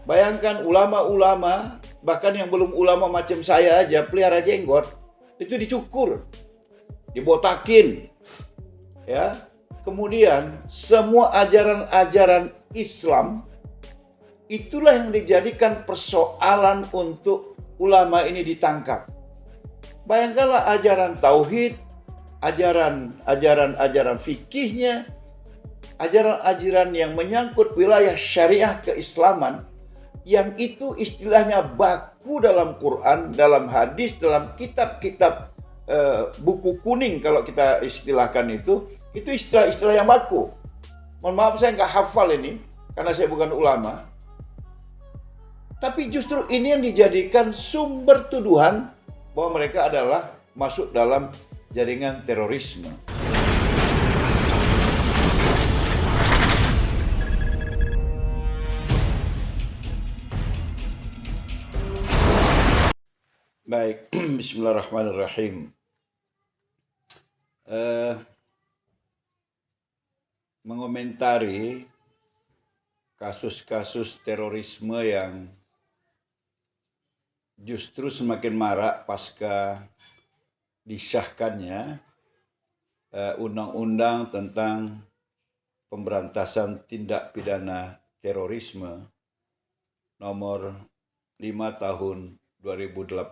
Bayangkan ulama-ulama, bahkan yang belum ulama macam saya aja, pelihara jenggot, itu dicukur, dibotakin, ya. Kemudian semua ajaran-ajaran Islam itulah yang dijadikan persoalan untuk ulama ini ditangkap. Bayangkanlah ajaran tauhid, ajaran fikihnya, ajaran-ajaran yang menyangkut wilayah syariah keislaman, yang itu istilahnya baku dalam Quran, dalam hadis, dalam kitab-kitab buku kuning kalau kita istilahkan itu istilah-istilah yang baku. Mohon maaf saya nggak hafal ini, karena saya bukan ulama. Tapi justru ini yang dijadikan sumber tuduhan bahwa mereka adalah masuk dalam jaringan terorisme. Baik, bismillahirrahmanirrahim. Mengomentari kasus-kasus terorisme yang justru semakin marak pasca disahkannya undang-undang tentang pemberantasan tindak pidana terorisme nomor 5 tahun 2018.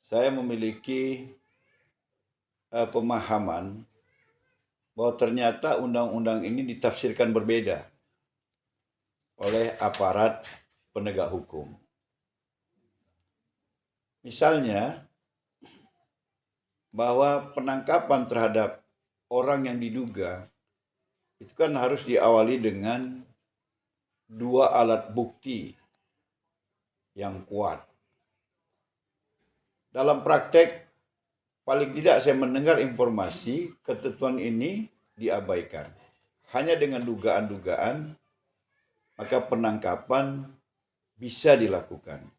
Saya memiliki pemahaman bahwa ternyata undang-undang ini ditafsirkan berbeda oleh aparat penegak hukum. Misalnya, bahwa penangkapan terhadap orang yang diduga itu kan harus diawali dengan 2 alat bukti yang kuat. Dalam praktek, paling tidak saya mendengar informasi ketentuan ini diabaikan. Hanya dengan dugaan-dugaan, maka penangkapan bisa dilakukan.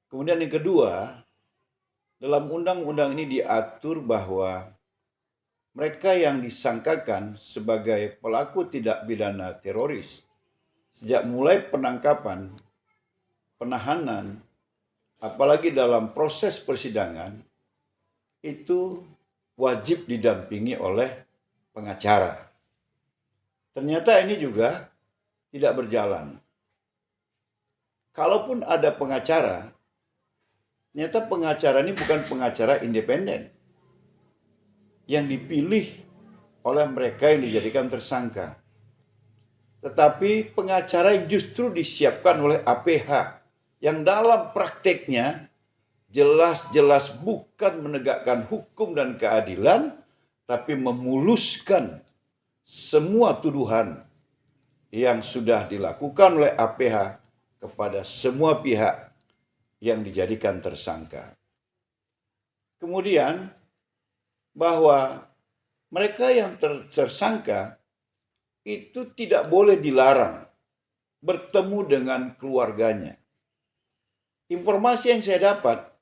Kemudian yang kedua, dalam undang-undang ini diatur bahwa mereka yang disangkakan sebagai pelaku tindak pidana teroris sejak mulai penangkapan, penahanan, apalagi dalam proses persidangan, itu wajib didampingi oleh pengacara. Ternyata ini juga tidak berjalan. Kalaupun ada pengacara, ternyata pengacara ini bukan pengacara independen yang dipilih oleh mereka yang dijadikan tersangka, tetapi pengacara yang justru disiapkan oleh APH yang dalam prakteknya jelas-jelas bukan menegakkan hukum dan keadilan, tapi memuluskan semua tuduhan yang sudah dilakukan oleh APH kepada semua pihak yang dijadikan tersangka. Kemudian bahwa mereka yang tersangka itu tidak boleh dilarang bertemu dengan keluarganya. Informasi yang saya dapat,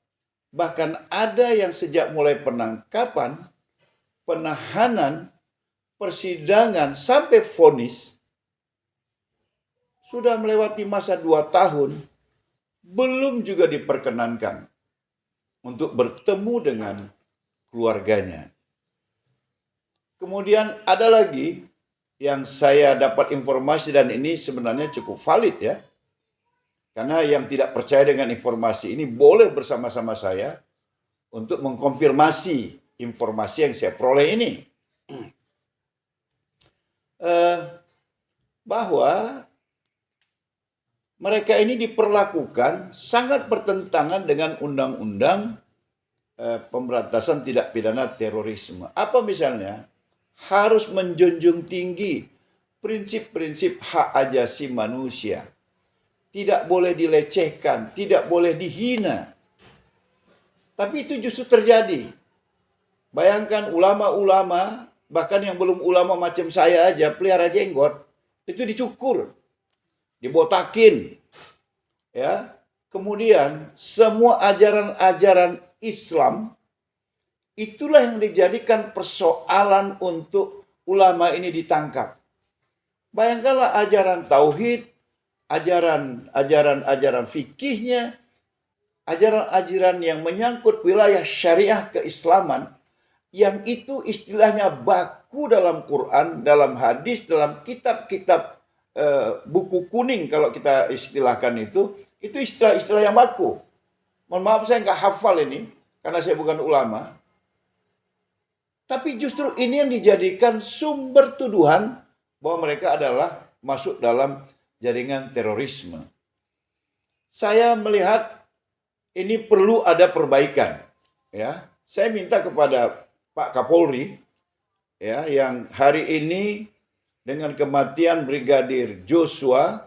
bahkan ada yang sejak mulai penangkapan, penahanan, persidangan sampai vonis sudah melewati masa 2 tahun, belum juga diperkenankan untuk bertemu dengan keluarganya. Kemudian ada lagi yang saya dapat informasi, dan ini sebenarnya cukup valid ya. Karena yang tidak percaya dengan informasi ini boleh bersama-sama saya untuk mengkonfirmasi informasi yang saya peroleh ini. Bahwa mereka ini diperlakukan sangat bertentangan dengan undang-undang pemberantasan tindak pidana terorisme. Apa misalnya? Harus menjunjung tinggi prinsip-prinsip hak asasi manusia. Tidak boleh dilecehkan, tidak boleh dihina. Tapi itu justru terjadi. Bayangkan ulama-ulama, bahkan yang belum ulama macam saya aja, pelihara jenggot, itu dicukur, dibotakin. Ya. Kemudian semua ajaran-ajaran Islam itulah yang dijadikan persoalan untuk ulama ini ditangkap. Bayangkanlah ajaran tauhid, ajaran fikihnya, ajaran-ajaran yang menyangkut wilayah syariah keislaman, yang itu istilahnya baku dalam Quran, dalam hadis, dalam kitab-kitab buku kuning kalau kita istilahkan itu istilah-istilah yang baku. Mohon maaf saya nggak hafal ini, karena saya bukan ulama. Tapi justru ini yang dijadikan sumber tuduhan bahwa mereka adalah masuk dalam jaringan terorisme. Saya melihat ini perlu ada perbaikan. Ya, saya minta kepada Pak Kapolri, ya, yang hari ini dengan kematian Brigadir Joshua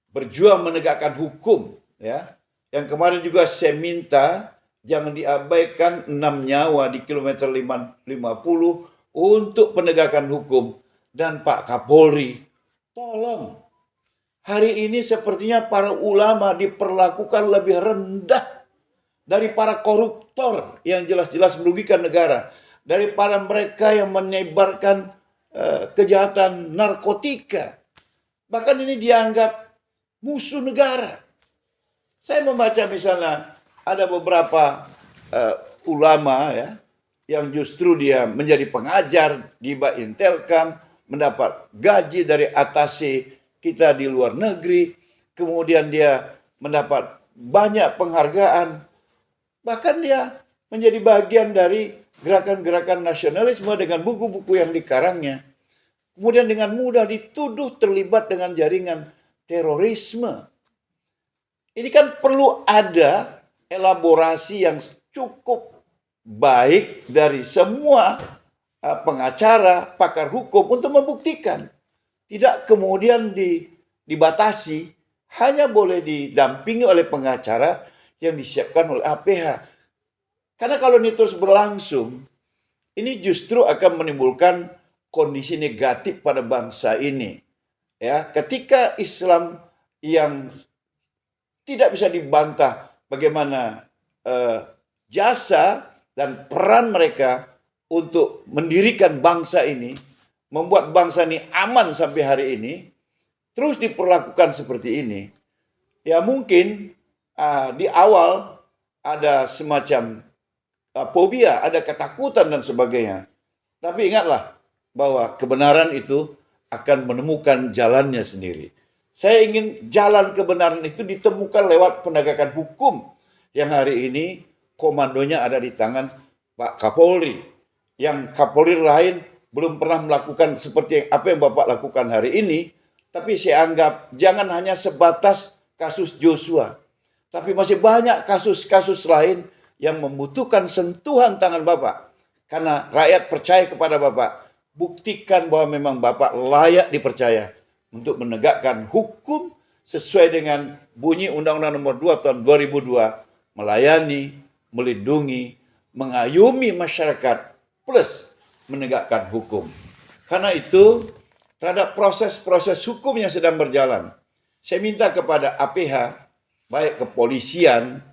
berjuang menegakkan hukum, ya. Yang kemarin juga saya minta jangan diabaikan 6 nyawa di kilometer 50 untuk penegakan hukum. Dan Pak Kapolri, tolong, hari ini sepertinya para ulama diperlakukan lebih rendah dari para koruptor yang jelas-jelas merugikan negara, dari para mereka yang menyebarkan kejahatan narkotika. Bahkan ini dianggap musuh negara. Saya membaca misalnya ada beberapa ulama, ya, yang justru dia menjadi pengajar di Intelkam, mendapat gaji dari atase kita di luar negeri, kemudian dia mendapat banyak penghargaan, bahkan dia menjadi bagian dari gerakan-gerakan nasionalisme dengan buku-buku yang dikarangnya. Kemudian dengan mudah dituduh terlibat dengan jaringan terorisme. Ini kan perlu ada elaborasi yang cukup baik dari semua pengacara, pakar hukum untuk membuktikan. Tidak kemudian dibatasi, hanya boleh didampingi oleh pengacara yang disiapkan oleh APH. Karena kalau ini terus berlangsung, ini justru akan menimbulkan kondisi negatif pada bangsa ini. Ya, ketika Islam yang tidak bisa dibantah bagaimana jasa dan peran mereka untuk mendirikan bangsa ini, membuat bangsa ini aman sampai hari ini, terus diperlakukan seperti ini. Ya mungkin di awal ada semacam fobia, ada ketakutan dan sebagainya. Tapi ingatlah bahwa kebenaran itu akan menemukan jalannya sendiri. Saya ingin jalan kebenaran itu ditemukan lewat penegakan hukum yang hari ini komandonya ada di tangan Pak Kapolri. Yang Kapolri lain belum pernah melakukan seperti apa yang Bapak lakukan hari ini, tapi saya anggap jangan hanya sebatas kasus Joshua, tapi masih banyak kasus-kasus lain yang membutuhkan sentuhan tangan Bapak. Karena rakyat percaya kepada Bapak, buktikan bahwa memang Bapak layak dipercaya untuk menegakkan hukum sesuai dengan bunyi Undang-Undang Nomor 2 Tahun 2002, melayani, melindungi, mengayomi masyarakat, plus menegakkan hukum. Karena itu, terhadap proses-proses hukum yang sedang berjalan, saya minta kepada APH, baik kepolisian,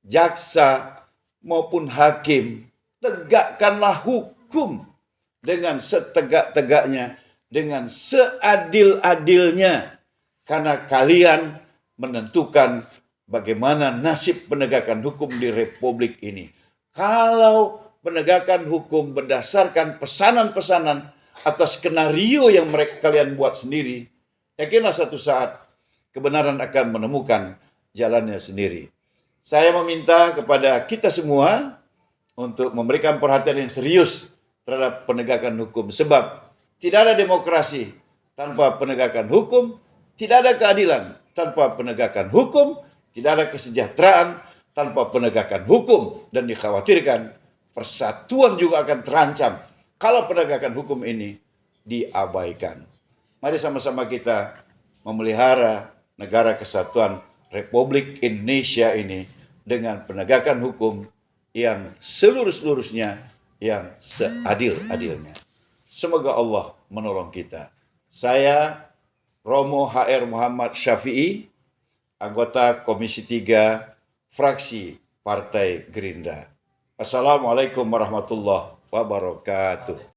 jaksa, maupun hakim, tegakkanlah hukum dengan setegak-tegaknya, dengan seadil-adilnya. Karena kalian menentukan bagaimana nasib penegakan hukum di Republik ini. Kalau penegakan hukum berdasarkan pesanan-pesanan atas skenario yang kalian buat sendiri, yakinlah satu saat kebenaran akan menemukan jalannya sendiri. Saya meminta kepada kita semua untuk memberikan perhatian yang serius terhadap penegakan hukum. Sebab tidak ada demokrasi tanpa penegakan hukum, tidak ada keadilan tanpa penegakan hukum, tidak ada kesejahteraan tanpa penegakan hukum, dan dikhawatirkan persatuan juga akan terancam kalau penegakan hukum ini diabaikan. Mari sama-sama kita memelihara negara kesatuan Republik Indonesia ini dengan penegakan hukum yang seluruh-seluruhnya, yang seadil-adilnya. Semoga Allah menolong kita. Saya Romo HR Muhammad Syafi'i, anggota Komisi 3 Fraksi Partai Gerindra. Assalamualaikum warahmatullahi wabarakatuh.